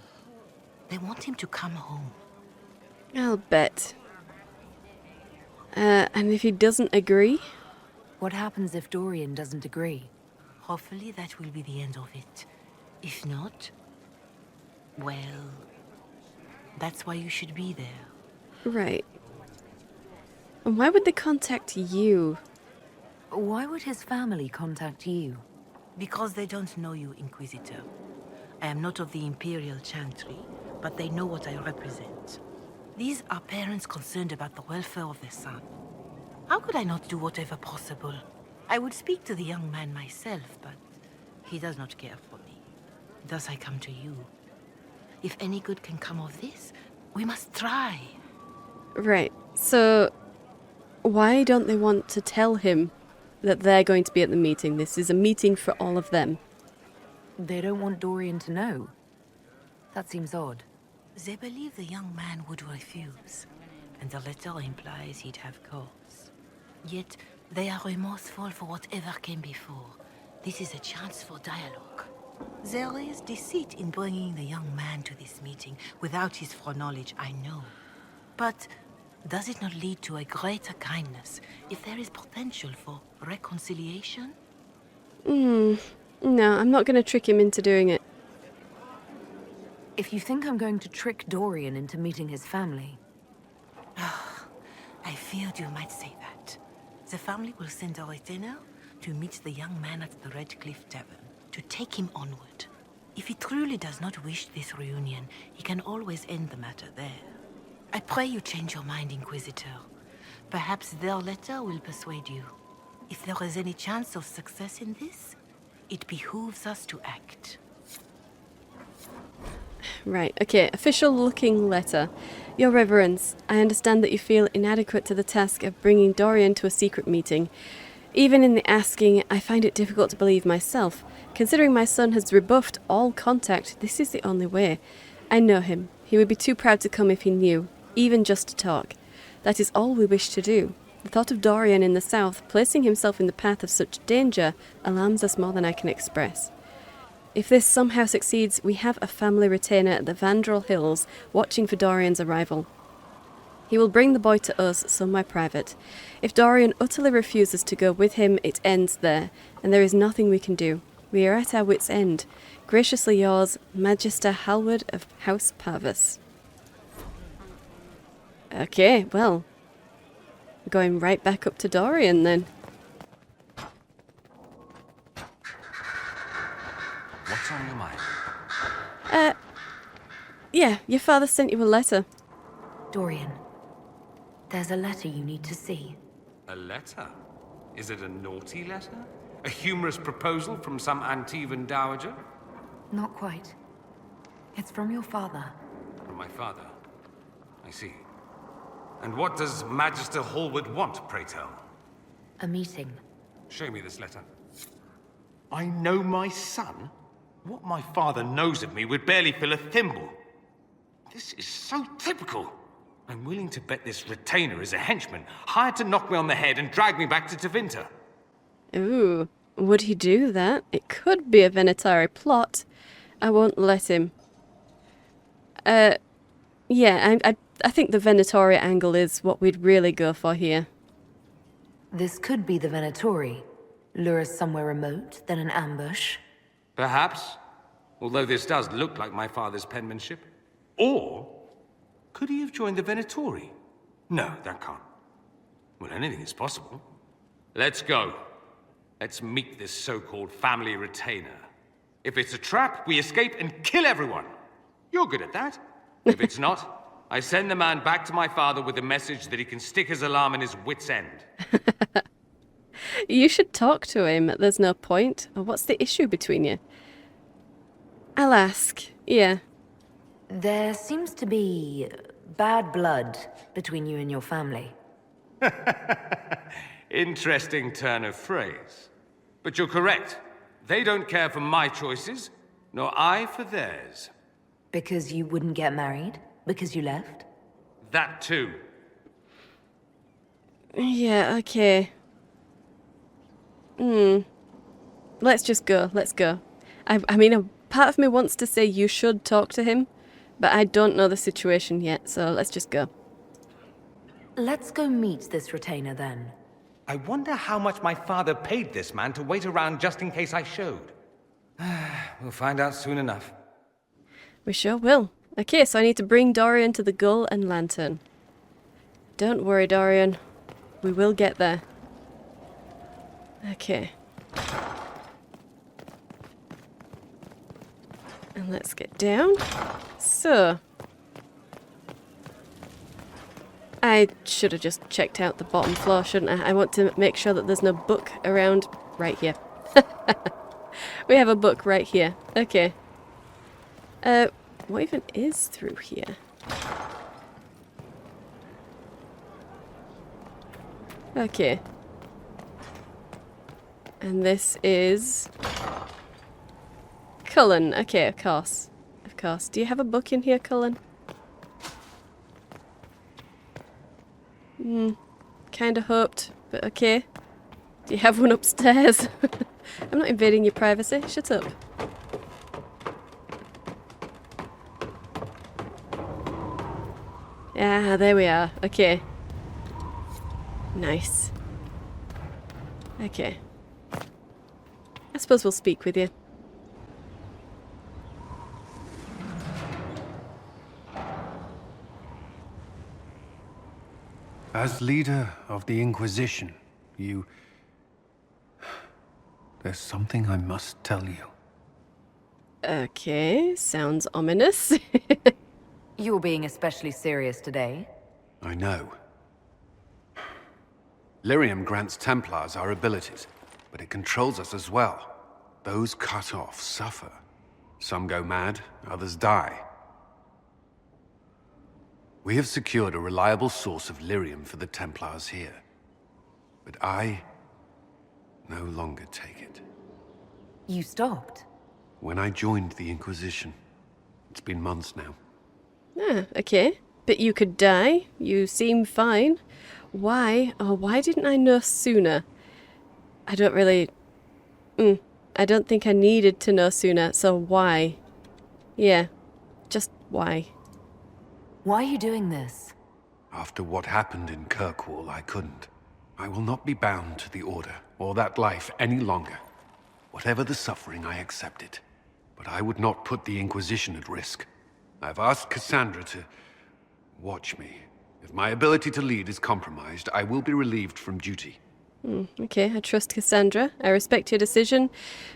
They want him to come home. I'll bet. And if he doesn't agree? What happens if Dorian doesn't agree? Hopefully that will be the end of it. If not, well, that's why you should be there. Right. And why would they contact you? Why would his family contact you? Because they don't know you, Inquisitor. I am not of the Imperial Chantry, but they know what I represent. These are parents concerned about the welfare of their son. How could I not do whatever possible? I would speak to the young man myself, but he does not care for me. Thus I come to you. If any good can come of this, we must try. Right. So, why don't they want to tell him that they're going to be at the meeting? This is a meeting for all of them. They don't want Dorian to know. That seems odd. They believe the young man would refuse, and the letter implies he'd have cause. Yet, they are remorseful for whatever came before. This is a chance for dialogue. There is deceit in bringing the young man to this meeting without his foreknowledge, I know. But does it not lead to a greater kindness if there is potential for reconciliation? No, I'm not going to trick him into doing it. If you think I'm going to trick Dorian into meeting his family... I feared you might say that. The family will send a retainer to meet the young man at the Red Cliff Tavern, to take him onward. If he truly does not wish this reunion, he can always end the matter there. I pray you change your mind, Inquisitor. Perhaps their letter will persuade you. If there is any chance of success in this, it behooves us to act. Right, okay, official looking letter. Your Reverence, I understand that you feel inadequate to the task of bringing Dorian to a secret meeting. Even in the asking, I find it difficult to believe myself. Considering my son has rebuffed all contact, this is the only way. I know him. He would be too proud to come if he knew, even just to talk. That is all we wish to do. The thought of Dorian in the south, placing himself in the path of such danger, alarms us more than I can express. If this somehow succeeds, we have a family retainer at the Vandrel Hills watching for Dorian's arrival. He will bring the boy to us somewhere private. If Dorian utterly refuses to go with him, it ends there, and there is nothing we can do. We are at our wits' end. Graciously yours, Magister Halward of House Parvis. Okay, well, going right back up to Dorian then. What's on your mind? Yeah, your father sent you a letter. Dorian, there's a letter you need to see. A letter? Is it a naughty letter? A humorous proposal from some Antivan dowager? Not quite. It's from your father. From my father? I see. And what does Magister Hallward want, pray tell? A meeting. Show me this letter. I know my son? What my father knows of me would barely fill a thimble. This is so typical. I'm willing to bet this retainer is a henchman, hired to knock me on the head and drag me back to Tevinter. Ooh, would he do that? It could be a Venatari plot. I won't let him. Yeah, I think the Venatori angle is what we'd really go for here. This could be the Venatori. Lure us somewhere remote, then an ambush. Perhaps, although this does look like my father's penmanship. Or, could he have joined the Venatori? No, that can't. Well, anything is possible. Let's go. Let's meet this so-called family retainer. If it's a trap, we escape and kill everyone. You're good at that. If it's not, I send the man back to my father with a message that he can stick his alarm in his wit's end. You should talk to him. There's no point. What's the issue between you? I'll ask. Yeah. There seems to be bad blood between you and your family. Interesting turn of phrase. But you're correct. They don't care for my choices, nor I for theirs. Because you wouldn't get married? Because you left? That too. Yeah, okay. Let's just go. Let's go. I mean, a part of me wants to say you should talk to him, but I don't know the situation yet, so let's just go. Let's go meet this retainer then. I wonder how much my father paid this man to wait around just in case I showed. We'll find out soon enough. We sure will. Okay, so I need to bring Dorian to the Gull and Lantern. Don't worry, Dorian. We will get there. Okay. And let's get down. So. I should have just checked out the bottom floor, shouldn't I? I want to make sure that there's no book around right here. We have a book right here. Okay. What even is through here? Okay. And this is Cullen. Okay, of course. Of course. Do you have a book in here, Cullen? Kinda hoped, but okay. Do you have one upstairs? I'm not invading your privacy. Shut up. Ah, there we are. Okay. Nice. Okay. I suppose we'll speak with you. As leader of the Inquisition, there's something I must tell you. Okay, sounds ominous. You're being especially serious today. I know. Lyrium grants Templars our abilities, but it controls us as well. Those cut off suffer. Some go mad, others die. We have secured a reliable source of lyrium for the Templars here. But I no longer take it. You stopped? When I joined the Inquisition. It's been months now. Ah, okay. But you could die. You seem fine. Why? Oh, why didn't I know sooner? I don't really... I don't think I needed to know sooner, so why? Yeah, just why? Why are you doing this? After what happened in Kirkwall, I couldn't. I will not be bound to the Order, or that life any longer. Whatever the suffering, I accept it. But I would not put the Inquisition at risk. I've asked Cassandra to watch me. If my ability to lead is compromised, I will be relieved from duty. Okay, I trust Cassandra. I respect your decision.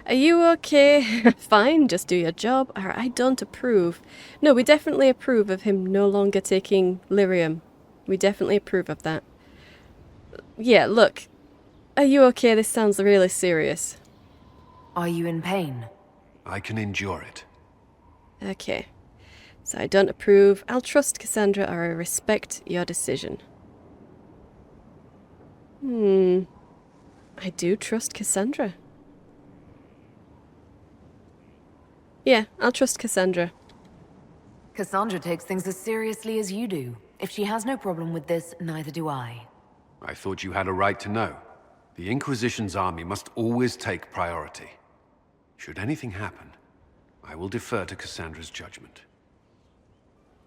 Are you okay? Fine, just do your job. Or I don't approve. No, we definitely approve of him no longer taking lyrium. We definitely approve of that. Yeah, look. Are you okay? This sounds really serious. Are you in pain? I can endure it. Okay. So I don't approve. I'll trust Cassandra or I respect your decision. I do trust Cassandra. Yeah, I'll trust Cassandra. Cassandra takes things as seriously as you do. If she has no problem with this, neither do I. I thought you had a right to know. The Inquisition's army must always take priority. Should anything happen, I will defer to Cassandra's judgment.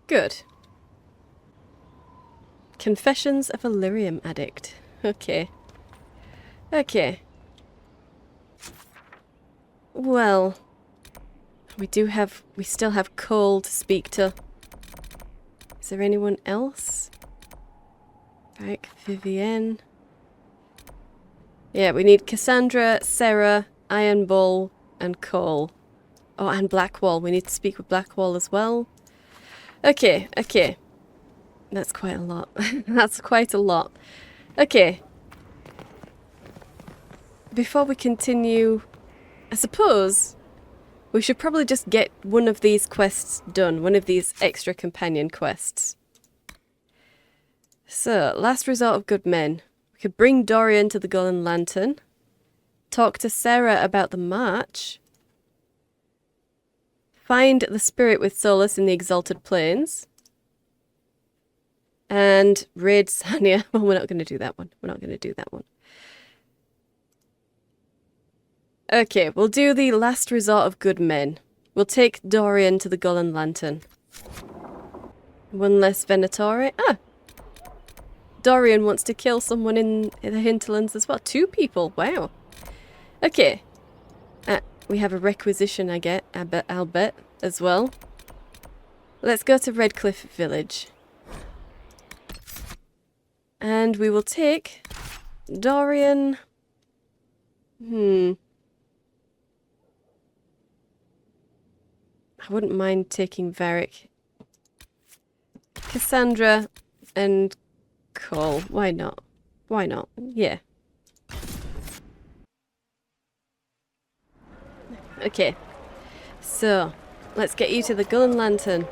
Good. Confessions of a lyrium addict. Okay. Okay. Well, we still have Cole to speak to. Is there anyone else? Like Vivienne. Yeah, we need Cassandra, Sarah, Iron Bull, and Cole. Oh, and Blackwall. We need to speak with Blackwall as well. Okay, okay. That's quite a lot. That's quite a lot. Okay. Before we continue, I suppose we should probably just get one of these quests done. One of these extra companion quests. So, last resort of good men. We could bring Dorian to the Golden Lantern. Talk to Sarah about the march. Find the spirit with Seylis in the Exalted Plains. And raid Sanya. Well, we're not going to do that one. We're not going to do that one. Okay, we'll do the last resort of good men. We'll take Dorian to the Golden Lantern. One less Venatori. Ah! Dorian wants to kill someone in the hinterlands as well. 2 people. Wow. Okay. We have a requisition, I'll bet, as well. Let's go to Redcliffe Village. And we will take Dorian. I wouldn't mind taking Varric. Cassandra and Cole. Why not? Why not? Yeah. Okay. So, let's get you to the Golden Lantern.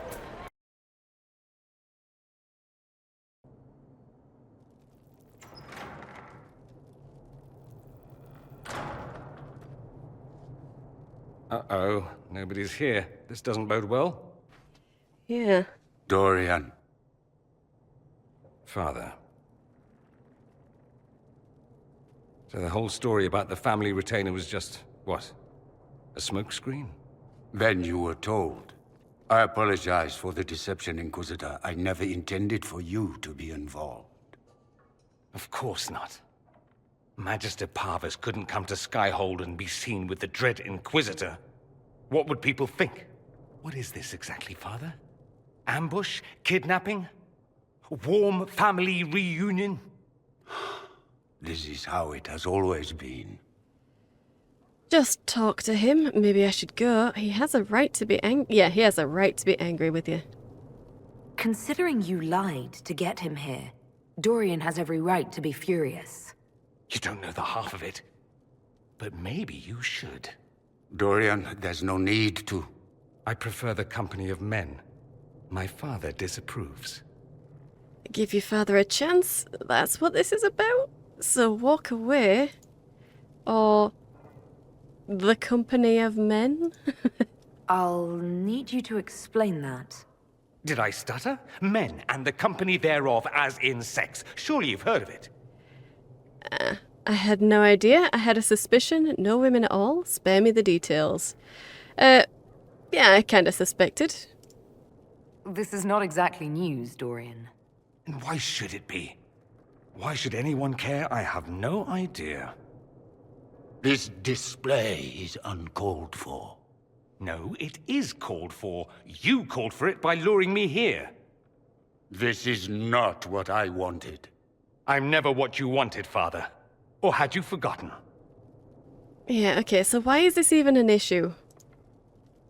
Uh-oh. Nobody's here. This doesn't bode well. Yeah. Dorian. Father. So the whole story about the family retainer was just, what? A smokescreen? Then you were told. I apologize for the deception, Inquisitor. I never intended for you to be involved. Of course not. Magister Parvus couldn't come to Skyhold and be seen with the dread Inquisitor. What would people think? What is this exactly, Father? Ambush? Kidnapping? Warm family reunion? This is how it has always been. Just talk to him. Maybe I should go. He has a right to be angry. Yeah, he has a right to be angry with you. Considering you lied to get him here, Dorian has every right to be furious. You don't know the half of it. But maybe you should. Dorian, there's no need to. I prefer the company of men. My father disapproves. Give your father a chance. That's what this is about. So walk away. Or the company of men? I'll need you to explain that. Did I stutter? Men and the company thereof, as in sex. Surely you've heard of it. I had no idea. I had a suspicion. No women at all. Spare me the details. Yeah, I kind of suspected. This is not exactly news, Dorian. And why should it be? Why should anyone care? I have no idea. This display is uncalled for. No, it is called for. You called for it by luring me here. This is not what I wanted. I'm never what you wanted, Father. Or had you forgotten? Yeah, okay, so why is this even an issue?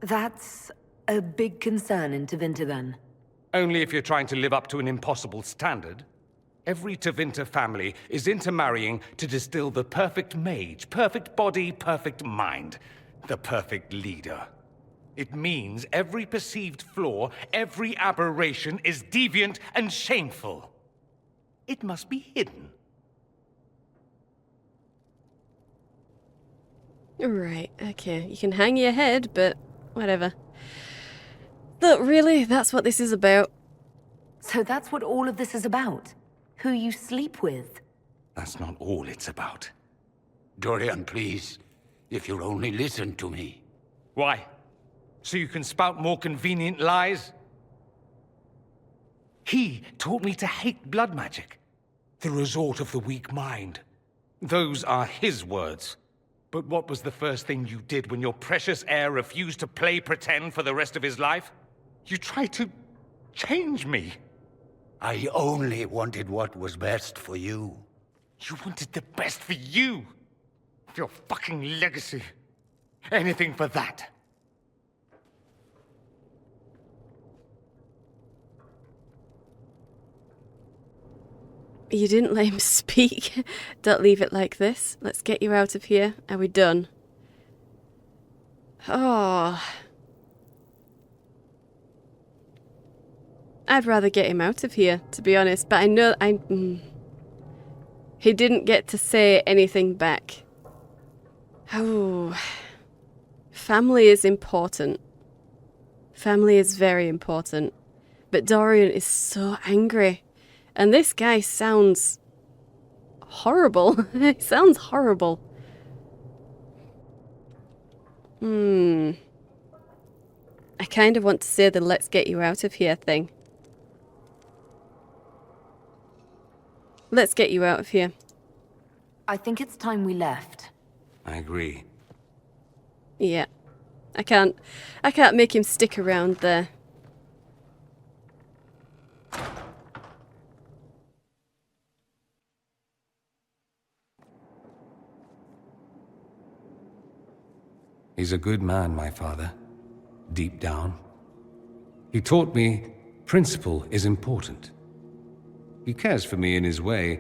That's a big concern in Tevinter, then. Only if you're trying to live up to an impossible standard. Every Tevinter family is intermarrying to distill the perfect mage, perfect body, perfect mind, the perfect leader. It means every perceived flaw, every aberration is deviant and shameful. It must be hidden. Right, okay. You can hang your head, but whatever. Look, really, that's what this is about. So that's what all of this is about? Who you sleep with? That's not all it's about. Dorian, please. If you'll only listen to me. Why? So you can spout more convenient lies? He taught me to hate blood magic. The resort of the weak mind. Those are his words. But what was the first thing you did when your precious heir refused to play pretend for the rest of his life? You tried to change me. I only wanted what was best for you. You wanted the best for you. For your fucking legacy. Anything for that. You didn't let him speak. Don't leave it like this. Let's get you out of here. Are we done? Oh. I'd rather get him out of here, to be honest. But I know he didn't get to say anything back. Oh. Family is important. Family is very important. But Dorian is so angry. And this guy sounds horrible. He sounds horrible. I kind of want to say the let's get you out of here thing. Let's get you out of here. I think it's time we left. I agree. Yeah. I can't make him stick around there. He's a good man, my father. Deep down. He taught me principle is important. He cares for me in his way,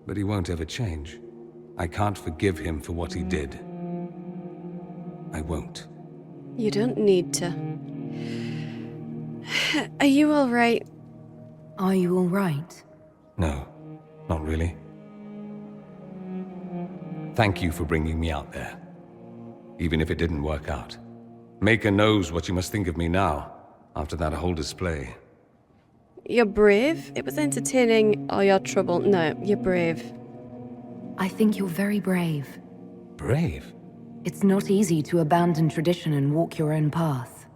but he won't ever change. I can't forgive him for what he did. I won't. You don't need to. Are you all right? Are you all right? No, not really. Thank you for bringing me out there. Even if it didn't work out. Maker knows what you must think of me now, after that whole display. You're brave. It was entertaining all your trouble. No, you're brave. I think you're very brave. Brave? It's not easy to abandon tradition and walk your own path.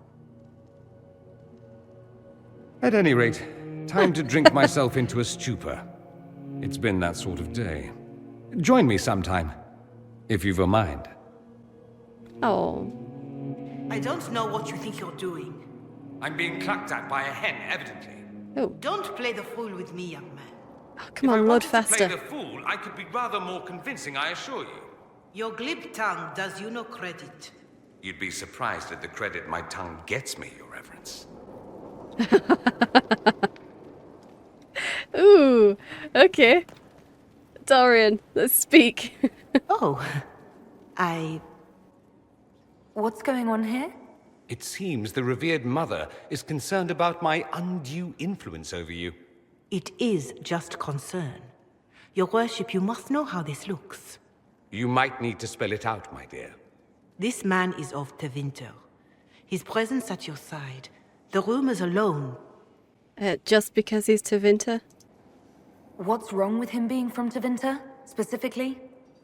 At any rate, time to drink myself into a stupor. It's been that sort of day. Join me sometime, if you've a mind. Oh. I don't know what you think you're doing. I'm being clucked at by a hen, evidently. Oh. Don't play the fool with me, young man. Oh, come on, load faster. If I wanted to play the fool, I could be rather more convincing, I assure you. Your glib tongue does you no credit. You'd be surprised at the credit my tongue gets me, Your Reverence. Ooh, okay. Dorian, let's speak. Oh, What's going on here? It seems the revered mother is concerned about my undue influence over you. It is just concern. Your worship, you must know how this looks. You might need to spell it out, my dear. This man is of Tevinter. His presence at your side, the rumors alone. Just because he's Tevinter? What's wrong with him being from Tevinter, specifically?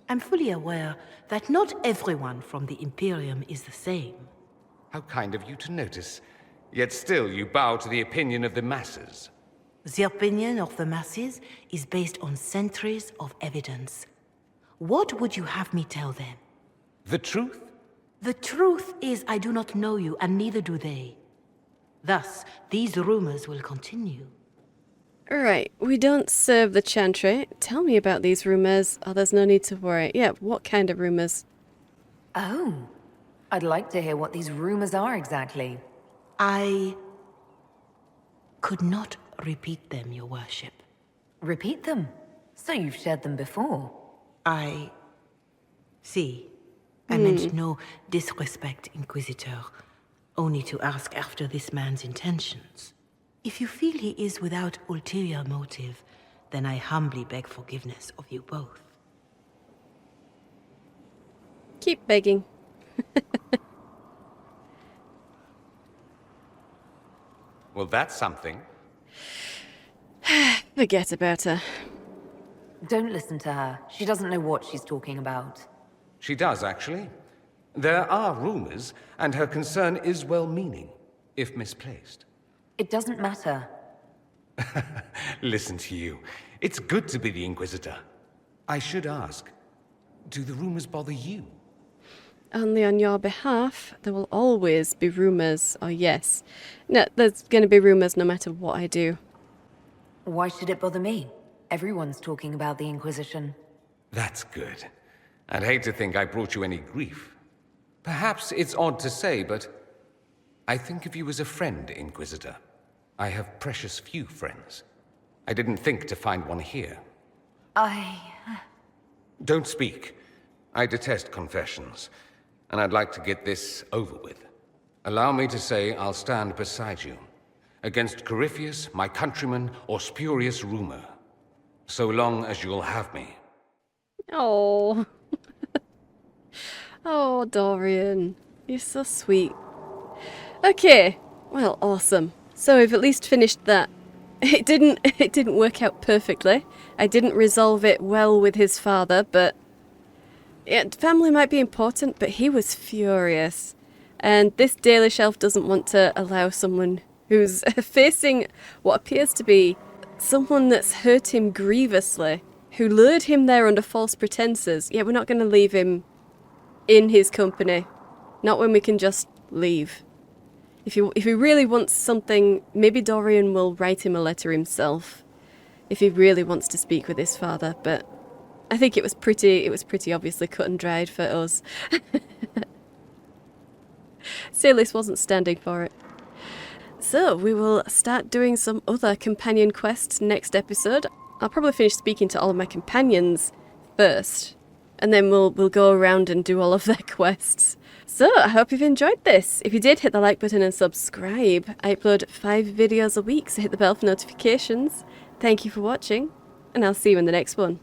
I'm fully aware that not everyone from the Imperium is the same. How kind of you to notice. Yet still you bow to the opinion of the masses. The opinion of the masses is based on centuries of evidence. What would you have me tell them? The truth? The truth is I do not know you, and neither do they. Thus, these rumors will continue. Right, we don't serve the Chantry. Tell me about these rumors. Oh, there's no need to worry. Yeah, what kind of rumors? Oh, I'd like to hear what these rumors are exactly. I could not repeat them, your worship. Repeat them? So you've shared them before? I meant no disrespect, Inquisitor. Only to ask after this man's intentions. If you feel he is without ulterior motive, then I humbly beg forgiveness of you both. Keep begging. Well, that's something. Forget about her. Don't listen to her. She doesn't know what she's talking about. She does, actually. There are rumors, and her concern is well-meaning, if misplaced. It doesn't matter. Listen to you. It's good to be the Inquisitor. I should ask, do the rumors bother you? Only on your behalf. There will always be rumors, or yes. No, there's going to be rumors no matter what I do. Why should it bother me? Everyone's talking about the Inquisition. That's good. I'd hate to think I brought you any grief. Perhaps it's odd to say, but I think of you as a friend, Inquisitor. I have precious few friends. I didn't think to find one here. Don't speak. I detest confessions, and I'd like to get this over with. Allow me to say I'll stand beside you, against Corypheus, my countryman, or spurious rumor, so long as you'll have me. Oh. Oh, Dorian. You're so sweet. Okay. Well, awesome. So we've at least finished that. It didn't work out perfectly. I didn't resolve it well with his father, but yeah, family might be important, but he was furious. And this Dalish elf doesn't want to allow someone who's facing what appears to be someone that's hurt him grievously, who lured him there under false pretenses. Yeah, we're not going to leave him in his company. Not when we can just leave. If he really wants something, maybe Dorian will write him a letter himself. If he really wants to speak with his father, but I think it was pretty obviously cut and dried for us. Seylis wasn't standing for it. So we will start doing some other companion quests next episode. I'll probably finish speaking to all of my companions first, and then we'll go around and do all of their quests. So I hope you've enjoyed this. If you did, hit the like button and subscribe. I upload 5 videos a week, so hit the bell for notifications. Thank you for watching, and I'll see you in the next one.